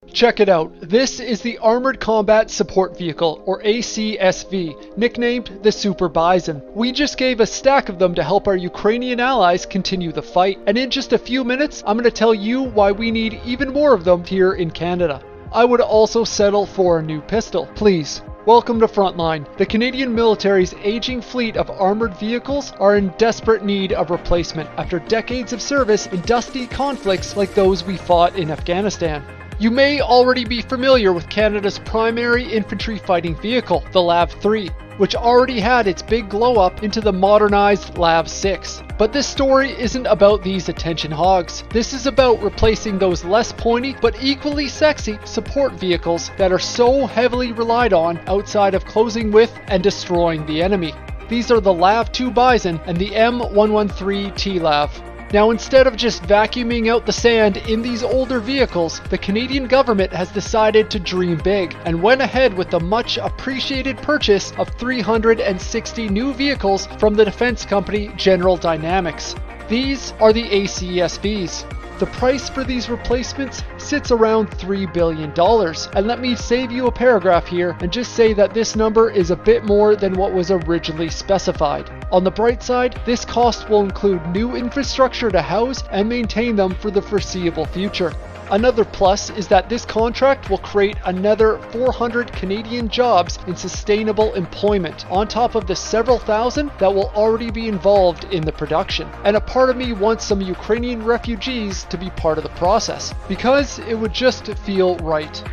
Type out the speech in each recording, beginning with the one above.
Check it out. This is the Armored Combat Support Vehicle, or ACSV, nicknamed the Super Bison. We just gave a stack of them to help our Ukrainian allies continue the fight, and in just a few minutes, I'm going to tell you why we need even more of them here in Canada. I would also settle for a new pistol, please. Welcome to Frontline. The Canadian military's aging fleet of armored vehicles are in desperate need of replacement after decades of service in dusty conflicts like those we fought in Afghanistan. You may already be familiar with Canada's primary infantry fighting vehicle, the LAV-3, which already had its big glow-up into the modernized LAV-6. But this story isn't about these attention hogs. This is about replacing those less pointy but equally sexy support vehicles that are so heavily relied on outside of closing with and destroying the enemy. These are the LAV-2 Bison and the M113 TLAV. Now, instead of just vacuuming out the sand in these older vehicles, the Canadian government has decided to dream big and went ahead with the much appreciated purchase of 360 new vehicles from the defense company General Dynamics. These are the ACSVs. The price for these replacements sits around $3 billion. And let me save you a paragraph here and just say that this number is a bit more than what was originally specified. On the bright side, this cost will include new infrastructure to house and maintain them for the foreseeable future. Another plus is that this contract will create another 400 Canadian jobs in sustainable employment, on top of the several thousand that will already be involved in the production. And a part of me wants some Ukrainian refugees to be part of the process, because it would just feel right.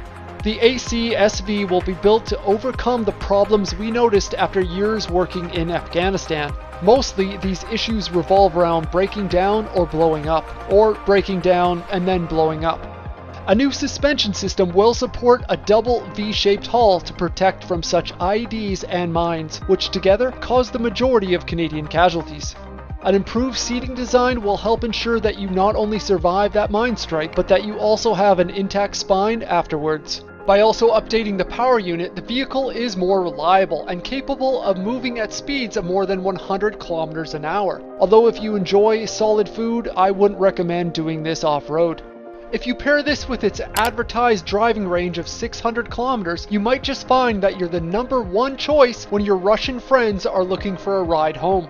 The ACSV will be built to overcome the problems we noticed after years working in Afghanistan. Mostly, these issues revolve around breaking down or blowing up, or breaking down and then blowing up. A new suspension system will support a double V-shaped hull to protect from such IEDs and mines, which together cause the majority of Canadian casualties. An improved seating design will help ensure that you not only survive that mine strike, but that you also have an intact spine afterwards. By also updating the power unit, the vehicle is more reliable and capable of moving at speeds of more than 100 kilometers an hour. Although if you enjoy solid food, I wouldn't recommend doing this off-road. If you pair this with its advertised driving range of 600 kilometers, you might just find that you're the #1 choice when your Russian friends are looking for a ride home.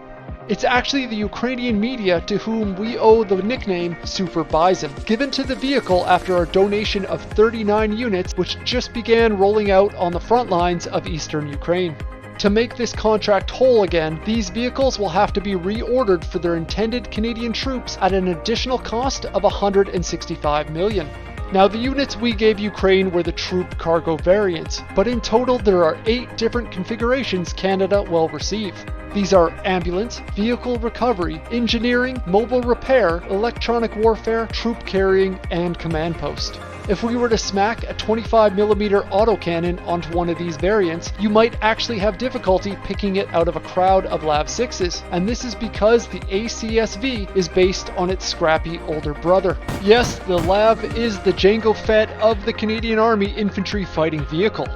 It's actually the Ukrainian media to whom we owe the nickname Super Bison, given to the vehicle after a donation of 39 units which just began rolling out on the front lines of eastern Ukraine. To make this contract whole again, these vehicles will have to be reordered for their intended Canadian troops at an additional cost of $165 million. Now, the units we gave Ukraine were the troop cargo variants, but in total there are 8 different configurations Canada will receive. These are ambulance, vehicle recovery, engineering, mobile repair, electronic warfare, troop carrying, and command post. If we were to smack a 25mm autocannon onto one of these variants, you might actually have difficulty picking it out of a crowd of LAV-6s, and this is because the ACSV is based on its scrappy older brother. Yes, the LAV is the Jango Fett of the Canadian Army infantry fighting vehicle.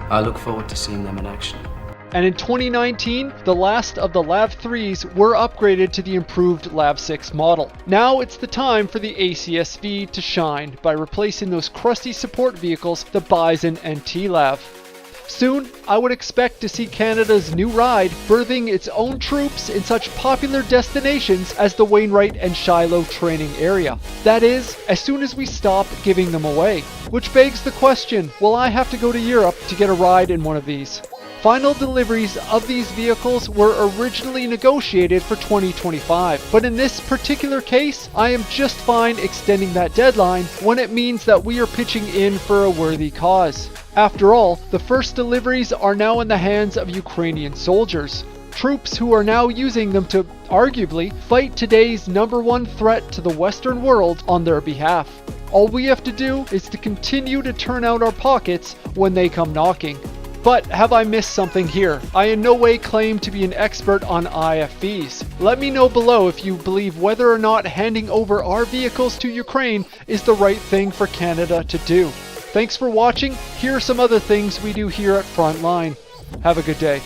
I look forward to seeing them in action. And in 2019, the last of the LAV-3s were upgraded to the improved LAV-6 model. Now it's the time for the ACSV to shine by replacing those crusty support vehicles, the Bison and TLAV. Soon, I would expect to see Canada's new ride birthing its own troops in such popular destinations as the Wainwright and Shiloh training area. That is, as soon as we stop giving them away. Which begs the question, will I have to go to Europe to get a ride in one of these? Final deliveries of these vehicles were originally negotiated for 2025, but in this particular case, I am just fine extending that deadline when it means that we are pitching in for a worthy cause. After all, the first deliveries are now in the hands of Ukrainian soldiers, troops who are now using them to, arguably, fight today's #1 threat to the Western world on their behalf. All we have to do is to continue to turn out our pockets when they come knocking. But have I missed something here? I in no way claim to be an expert on IFVs. Let me know below if you believe whether or not handing over our vehicles to Ukraine is the right thing for Canada to do. Thanks for watching. Here are some other things we do here at Frontline. Have a good day.